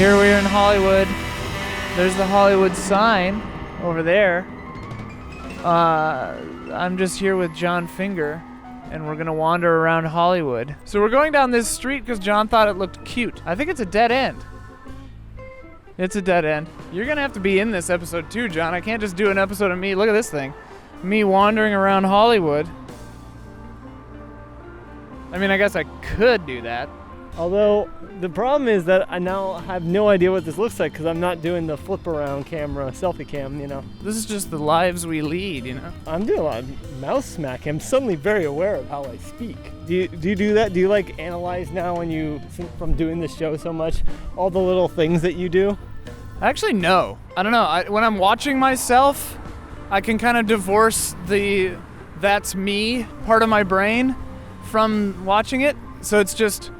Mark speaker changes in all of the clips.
Speaker 1: Here we are in Hollywood. There's the Hollywood sign over there. I'm just here with John Finger, and we're gonna wander around Hollywood. So we're going down this street because John thought it looked cute. I think it's a dead end. It's a dead end. You're gonna have to be in this episode too, John. I can't just do an episode of me. Look at this thing. Me wandering around Hollywood. I mean, I guess I could do that.
Speaker 2: Although, the problem is that I now have no idea what this looks like because I'm not doing the flip around camera, selfie cam, you know.
Speaker 1: This is just the lives we lead, you know?
Speaker 2: I'm doing a lot of mouth smack. I'm suddenly very aware of how I speak. Do you do that? Do you like analyze now when you, from doing this show so much, all the little things that you do?
Speaker 1: Actually, no. I don't know. When I'm watching myself, I can kind of divorce the that's me part of my brain from watching it. So it's just,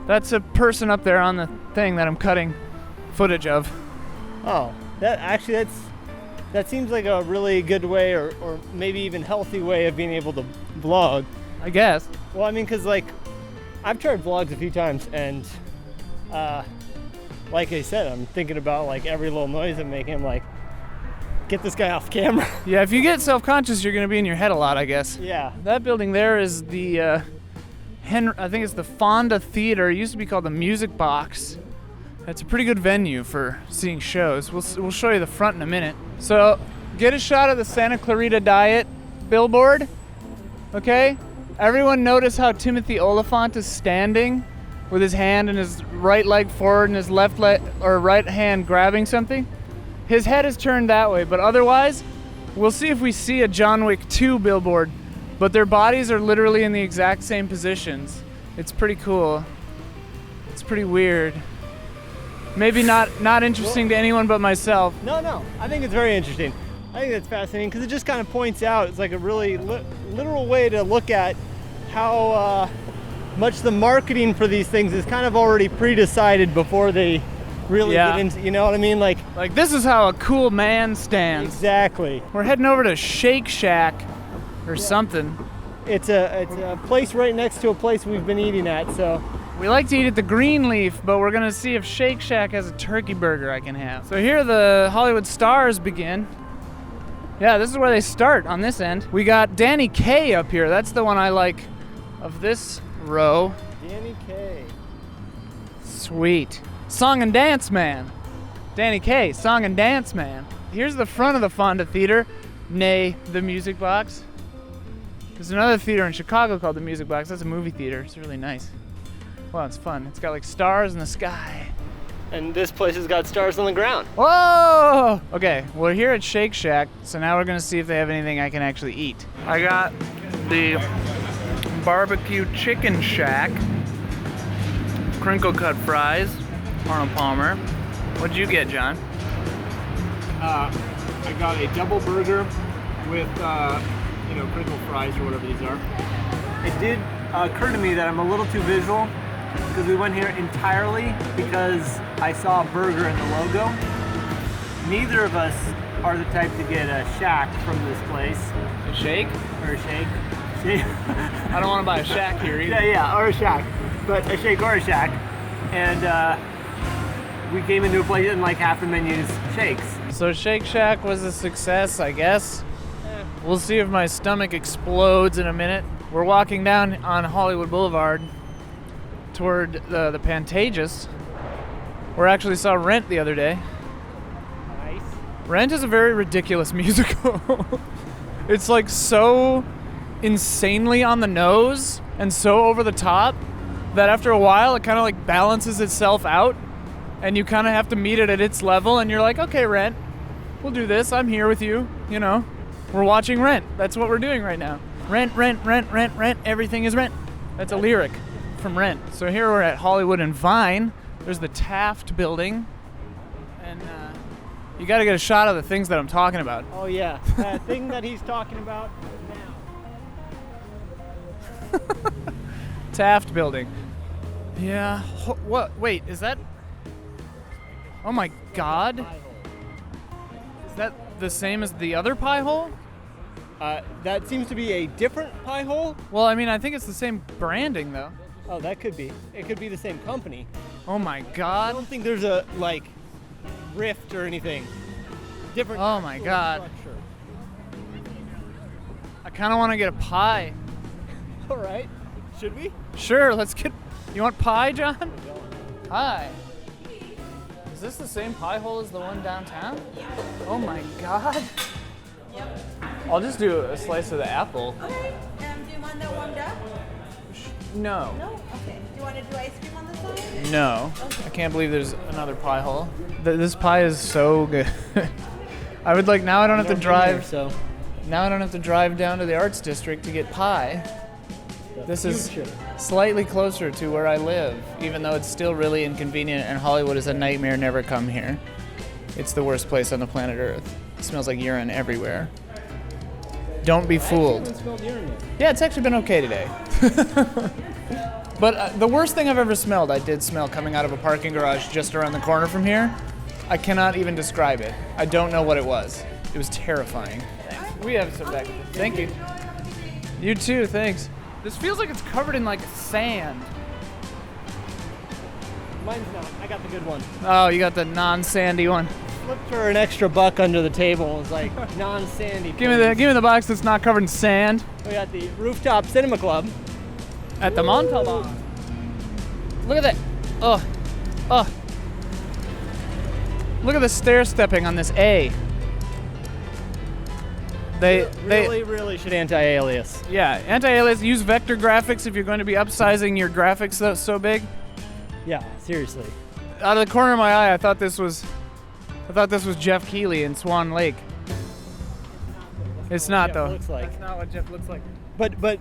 Speaker 1: that's a person up there on the thing that I'm cutting footage of.
Speaker 2: Oh, that seems like a really good way or maybe even healthy way of being able to vlog.
Speaker 1: I guess.
Speaker 2: Well, I mean, because like, I've tried vlogs a few times and like I said, I'm thinking about like every little noise I'm making. I'm like, get this guy off camera.
Speaker 1: Yeah, if you get self-conscious, you're going to be in your head a lot, I guess.
Speaker 2: Yeah.
Speaker 1: That building there is the, I think it's the Fonda Theater. It used to be called the Music Box. It's a pretty good venue for seeing shows. We'll show you the front in a minute. So, get a shot of the Santa Clarita Diet billboard, okay? Everyone notice how Timothy Oliphant is standing with his hand and his right leg forward and his left leg or right hand grabbing something? His head is turned that way, but otherwise, we'll see if we see a John Wick 2 billboard, but their bodies are literally in the exact same positions. It's pretty cool. It's pretty weird. Maybe not interesting to anyone but myself.
Speaker 2: No, I think it's very interesting. I think that's fascinating because it just kind of points out, it's like a really literal way to look at how much the marketing for these things is kind of already pre-decided before they really get into, you know what I mean? Like
Speaker 1: this is how a cool man stands.
Speaker 2: Exactly.
Speaker 1: We're heading over to Shake Shack or something.
Speaker 2: It's a place right next to a place we've been eating at, so.
Speaker 1: We like to eat at the Greenleaf, but we're gonna see if Shake Shack has a turkey burger I can have. So here the Hollywood stars begin. Yeah, this is where they start on this end. We got Danny Kaye up here. That's the one I like of this row.
Speaker 2: Danny Kaye.
Speaker 1: Sweet. Song and Dance Man. Danny Kaye, Song and Dance Man. Here's the front of the Fonda Theater, nay, the Music Box. There's another theater in Chicago called the Music Box. That's a movie theater. It's really nice. Well, it's fun. It's got like stars in the sky.
Speaker 2: And this place has got stars on the ground.
Speaker 1: Whoa! Okay, we're here at Shake Shack, so now we're gonna see if they have anything I can actually eat. I got the barbecue chicken shack, crinkle cut fries, Arnold Palmer. What'd you get, John?
Speaker 2: I got a double burger with, crinkle fries or whatever these are. It did occur to me that I'm a little too visual because we went here entirely because I saw a burger in the logo. Neither of us are the type to get a shack from this place.
Speaker 1: A shake?
Speaker 2: Or a shake.
Speaker 1: I don't want to buy a shack here either.
Speaker 2: Yeah, or a shack. But a shake or a shack. And we came into a place and like half the menu's shakes.
Speaker 1: So Shake Shack was a success, I guess. We'll see if my stomach explodes in a minute. We're walking down on Hollywood Boulevard toward the Pantages. We actually saw Rent the other day.
Speaker 2: Nice.
Speaker 1: Rent is a very ridiculous musical. It's like so insanely on the nose and so over the top that after a while it kind of like balances itself out and you kind of have to meet it at its level and you're like, okay, Rent, we'll do this. I'm here with you, you know. We're watching Rent. That's what we're doing right now. Rent, rent, rent, rent, rent. Everything is rent. That's a lyric from Rent. So here we're at Hollywood and Vine. There's the Taft building. And you got to get a shot of the things that I'm talking about.
Speaker 2: Oh, yeah. That thing that he's talking about now.
Speaker 1: Taft building. Yeah. What? Wait, is that? Oh my God. Is that the same as the other pie hole?
Speaker 2: That seems to be a different pie hole.
Speaker 1: Well, I mean, I think it's the same branding, though.
Speaker 2: Oh, that could be. It could be the same company.
Speaker 1: Oh my
Speaker 2: I
Speaker 1: god.
Speaker 2: don't think there's a like rift or anything. Different.
Speaker 1: Oh my god.
Speaker 2: Structure.
Speaker 1: I kind of want to get a pie.
Speaker 2: All right. Should we?
Speaker 1: Sure, let's get. You want pie, John? Hi. Is this the same pie hole as the one downtown? Yeah. Oh my god.
Speaker 3: Yep.
Speaker 1: I'll just do a slice of the apple.
Speaker 3: Okay. Do you want that warmed up?
Speaker 1: No.
Speaker 3: No? Okay. Do you want to do ice cream on the side?
Speaker 1: No.
Speaker 3: Okay.
Speaker 1: I can't believe there's another pie hole. This pie is so good. I would like, now I don't have to drive.
Speaker 2: So
Speaker 1: Now I don't have to drive down to the arts district to get pie. This is slightly closer to where I live, even though it's still really inconvenient and Hollywood is a nightmare. Never come here. It's the worst place on the planet Earth. It smells like urine everywhere. Don't be fooled. Yeah, it's actually been okay today. But the worst thing I've ever smelled, I did smell coming out of a parking garage just around the corner from here. I cannot even describe it. I don't know what it was. It was terrifying. We have some back. Thank you. You too, thanks. This feels like it's covered in like sand.
Speaker 2: mine's not. I got the good one.
Speaker 1: Oh, you got the non-sandy one.
Speaker 2: Flipped her an extra $1 under the table. It's like non-sandy.
Speaker 1: Give me the box that's not covered in sand.
Speaker 2: We got the Rooftop Cinema Club.
Speaker 1: At the Montalban. Look at that. Oh. Look at the stair stepping on this A. They
Speaker 2: really should anti-alias.
Speaker 1: Yeah, anti-alias. Use vector graphics if you're going to be upsizing your graphics so big.
Speaker 2: Yeah, seriously.
Speaker 1: Out of the corner of my eye, I thought this was Jeff Keighley in Swan Lake. It's not though.
Speaker 2: Looks like.
Speaker 1: That's not what Jeff looks like.
Speaker 2: But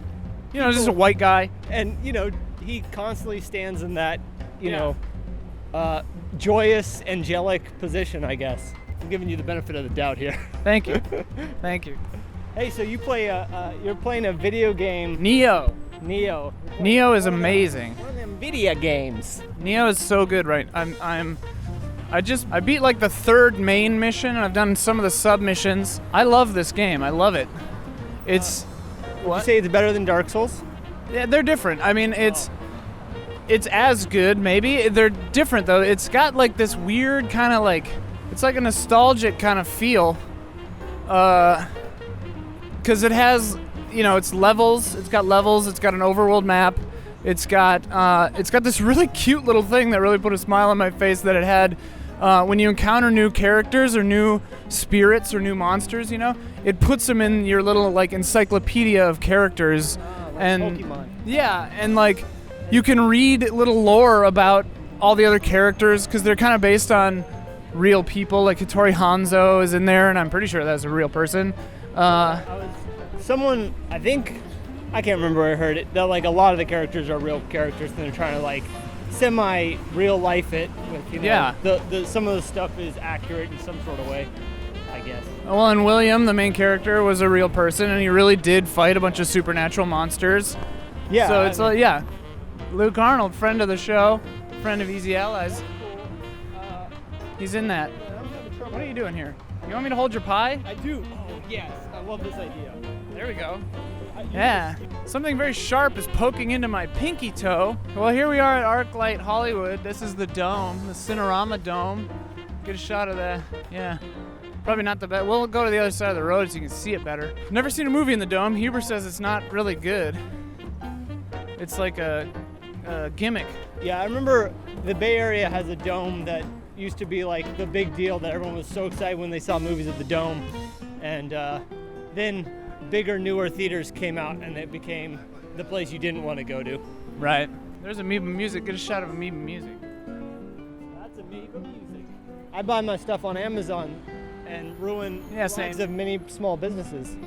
Speaker 1: you know, just a white guy.
Speaker 2: And he constantly stands in that joyous, angelic position, I guess. I'm giving you the benefit of the doubt here.
Speaker 1: Thank you. Thank you.
Speaker 2: Hey, so you're playing a video game.
Speaker 1: Nioh.
Speaker 2: Nioh.
Speaker 1: Nioh is amazing.
Speaker 2: One of them video games.
Speaker 1: Nioh is so good, right? I beat like the third main mission, and I've done some of the sub missions. I love this game. I love it. It's
Speaker 2: Would you say it's better than Dark Souls?
Speaker 1: Yeah, they're different. I mean, it's as good, maybe. They're different though. It's got like this weird kind of like, it's like a nostalgic kind of feel, because it has, it's levels. It's got levels. It's got an overworld map. It's got this really cute little thing that really put a smile on my face that it had. When you encounter new characters or new spirits or new monsters, it puts them in your little like encyclopedia of characters, and
Speaker 2: Pokemon.
Speaker 1: Yeah, and like you can read little lore about all the other characters because they're kind of based on real people. Like Hattori Hanzo is in there, and I'm pretty sure that's a real person.
Speaker 2: I can't remember where I heard it, that like a lot of the characters are real characters and they're trying to like semi-real life it with, some of the stuff is accurate in some sort of way, I guess.
Speaker 1: Well, and William, the main character, was a real person, and he really did fight a bunch of supernatural monsters.
Speaker 2: Yeah.
Speaker 1: So it's Luke Arnold, friend of the show, friend of Easy Allies. He's in that. What are you doing here? You want me to hold your pie?
Speaker 2: I do. Oh, yes. I love this idea.
Speaker 1: There we go. Yeah. Something very sharp is poking into my pinky toe. Well, here we are at ArcLight Hollywood. This is the dome, the Cinerama Dome. Get a shot of that. Yeah. Probably not the best. We'll go to the other side of the road so you can see it better. Never seen a movie in the dome. Huber says it's not really good. It's like a gimmick.
Speaker 2: Yeah, I remember the Bay Area has a dome that used to be like the big deal that everyone was so excited when they saw movies at the dome. And then bigger, newer theaters came out and it became the place you didn't want to go to.
Speaker 1: Right. There's Amoeba Music. Get a shot of Amoeba Music.
Speaker 2: That's Amoeba Music. I buy my stuff on Amazon and ruin lives of many small businesses.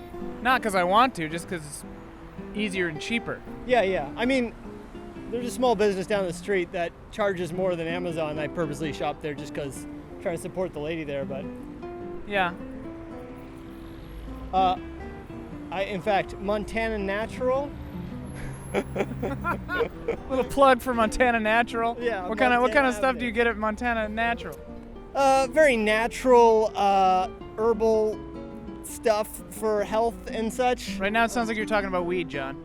Speaker 1: Not because I want to, just because it's easier and cheaper.
Speaker 2: Yeah. I mean, there's a small business down the street that charges more than Amazon. I purposely shop there just because I'm trying to support the lady there, but...
Speaker 1: Yeah.
Speaker 2: In fact, Montana Natural.
Speaker 1: Little plug for Montana Natural.
Speaker 2: Yeah.
Speaker 1: What kind of stuff do you get at Montana Natural?
Speaker 2: Very natural, herbal stuff for health and such.
Speaker 1: Right now it sounds like you're talking about weed, John.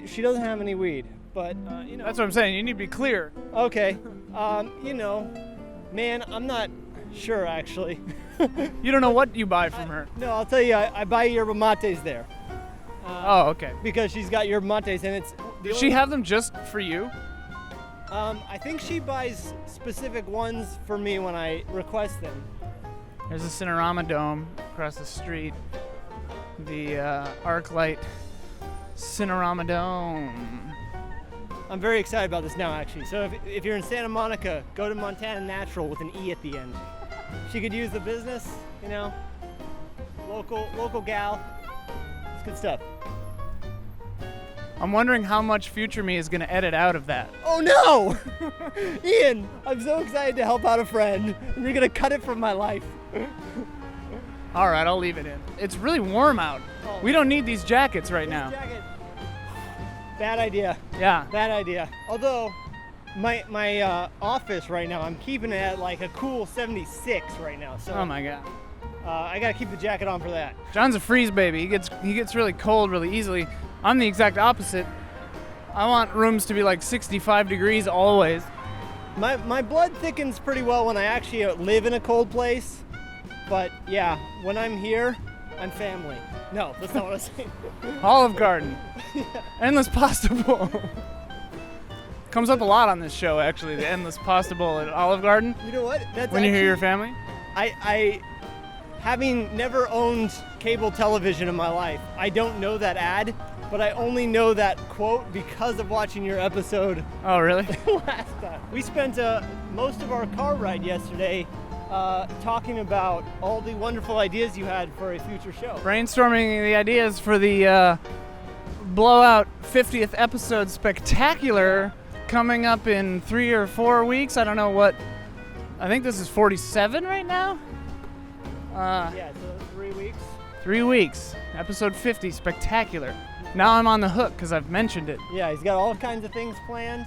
Speaker 2: She doesn't have any weed.
Speaker 4: but you know.
Speaker 1: That's what I'm saying. You need to be clear.
Speaker 4: Okay. You know, man, I'm not sure actually.
Speaker 1: You don't know what you buy from her.
Speaker 4: No, I'll tell you, I buy yerba mates there.
Speaker 1: Oh, okay.
Speaker 4: Because she's got yerba mates, and it's.
Speaker 1: Does she have them just for you?
Speaker 4: I think she buys specific ones for me when I request them.
Speaker 1: There's a Cinerama Dome across the street. The ArcLight Cinerama Dome.
Speaker 4: I'm very excited about this now, actually. So if you're in Santa Monica, go to Montana Natural with an E at the end. She could use the business, you know. Local gal. It's good stuff.
Speaker 1: I'm wondering how much future me is going to edit out of that.
Speaker 4: Oh no! Ian, I'm so excited to help out a friend, and you're gonna cut it from my life.
Speaker 1: All right, I'll leave it in. It's really warm out.
Speaker 4: Oh.
Speaker 1: We don't need these jackets right now.
Speaker 4: Jacket. Bad idea.
Speaker 1: Yeah.
Speaker 4: Bad idea. Although, my office right now, I'm keeping it at like a cool 76 right now. So.
Speaker 1: Oh my God.
Speaker 4: I gotta keep the jacket on for that.
Speaker 1: John's a freeze baby. He gets really cold really easily. I'm the exact opposite. I want rooms to be like 65 degrees always.
Speaker 4: My blood thickens pretty well when I actually live in a cold place. But yeah, when I'm here, I'm family. No, that's not what I was saying.
Speaker 1: Olive Garden. Endless Pasta Bowl. Comes up a lot on this show, actually, the Endless Pasta Bowl at Olive Garden.
Speaker 4: You know what? That's
Speaker 1: when you hear your family?
Speaker 4: I having never owned cable television in my life, I don't know that ad, but I only know that quote because of watching your episode.
Speaker 1: Oh, really?
Speaker 4: Last time. We spent most of our car ride yesterday talking about all the wonderful ideas you had for a future show.
Speaker 1: Brainstorming the ideas for the Blowout 50th episode spectacular coming up in 3 or 4 weeks. I don't know what. I think this is 47 right now.
Speaker 4: Yeah, so 3 weeks.
Speaker 1: 3 weeks. Episode 50 spectacular. Now I'm on the hook because I've mentioned it.
Speaker 4: Yeah, he's got all kinds of things planned.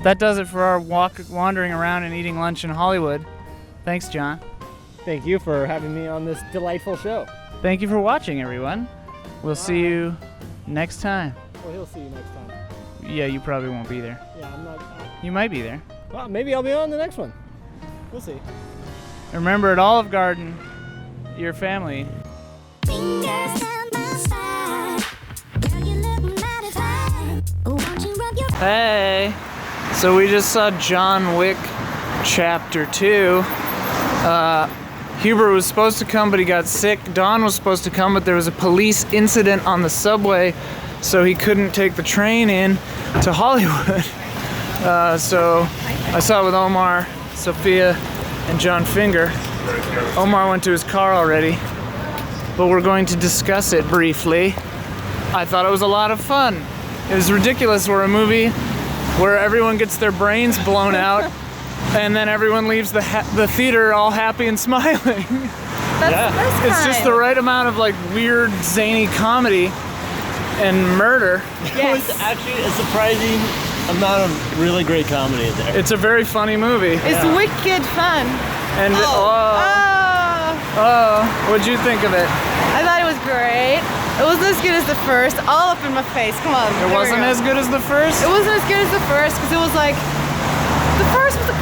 Speaker 1: That does it for our wandering around and eating lunch in Hollywood. Thanks, John.
Speaker 4: Thank you for having me on this delightful show.
Speaker 1: Thank you for watching, everyone. We'll see you next time.
Speaker 4: Well, he'll see you next time.
Speaker 1: Yeah, you probably won't be there.
Speaker 4: Yeah, I'm not.
Speaker 1: You might be there.
Speaker 4: Well, maybe I'll be on the next one. We'll see.
Speaker 1: Remember, at Olive Garden, your family. Hey! So we just saw John Wick Chapter 2. Huber was supposed to come, but he got sick. Don was supposed to come, but there was a police incident on the subway, so he couldn't take the train in to Hollywood. So I saw it with Omar, Sofia, and John Finger. Omar went to his car already, but we're going to discuss it briefly. I thought it was a lot of fun. It was ridiculous. We're a movie where everyone gets their brains blown out, and then everyone leaves the theater all happy and smiling. It's just the right amount of like weird, zany comedy and murder.
Speaker 5: Yes. It was actually a surprising amount of really great comedy in there.
Speaker 1: It's a very funny movie.
Speaker 6: It's wicked fun.
Speaker 1: And what'd you think of it?
Speaker 6: I thought it was great. It wasn't as good as the first. All up in my face. Come on.
Speaker 1: It wasn't as good as the first?
Speaker 6: It wasn't as good as the first because it was like the first was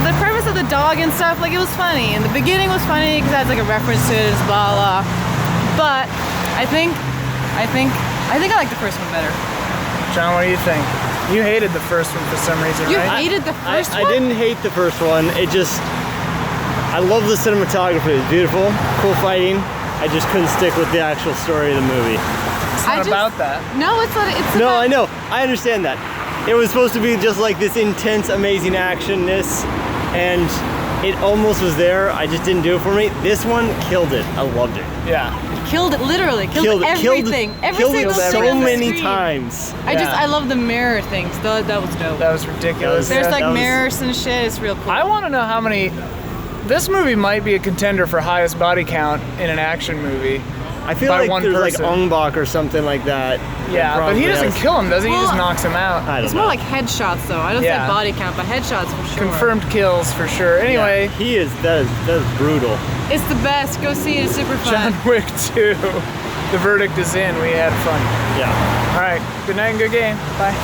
Speaker 6: the premise of the dog and stuff. Like it was funny, and the beginning was funny because it has like a reference to it. It's blah blah. But I think I like the first one better.
Speaker 1: John, what do you think? You hated the first one for some reason,
Speaker 6: You
Speaker 1: right?
Speaker 6: hated the first one?
Speaker 5: I didn't hate the first one. It just, I love the cinematography. It's beautiful, cool fighting. I just couldn't stick with the actual story of the movie.
Speaker 1: It's not about that.
Speaker 6: No, it's not. It's
Speaker 5: No,
Speaker 6: about,
Speaker 5: I know. I understand that. It was supposed to be just like this intense, amazing actionness, and it almost was there. I just didn't do it for me. This one killed it. I loved it.
Speaker 1: Yeah.
Speaker 6: Killed it, literally. Killed everything. Every
Speaker 5: killed
Speaker 6: single
Speaker 5: it
Speaker 6: thing
Speaker 5: so
Speaker 6: on the
Speaker 5: many
Speaker 6: screen.
Speaker 5: times.
Speaker 6: I love the mirror things. That was dope.
Speaker 1: That was ridiculous.
Speaker 6: There's like
Speaker 5: that was-
Speaker 6: mirrors and shit. It's real cool.
Speaker 1: I want to know how many. This movie might be a contender for highest body count in an action movie.
Speaker 5: I feel
Speaker 1: by
Speaker 5: like
Speaker 1: one
Speaker 5: there's
Speaker 1: person.
Speaker 5: like Ong Bak or something like that.
Speaker 1: Yeah, but he doesn't kill him, does he? He just
Speaker 6: Well,
Speaker 1: knocks him out.
Speaker 5: I don't
Speaker 6: It's
Speaker 5: know.
Speaker 6: more like headshots, though. I don't
Speaker 1: Yeah.
Speaker 6: say body count, but headshots for sure.
Speaker 1: Confirmed kills for sure. Anyway,
Speaker 5: Yeah, he is. That is brutal.
Speaker 6: It's the best. Go see it. It's super fun.
Speaker 1: John Wick 2. The verdict is in. We had fun.
Speaker 5: Yeah.
Speaker 1: All right. Good night and good game. Bye.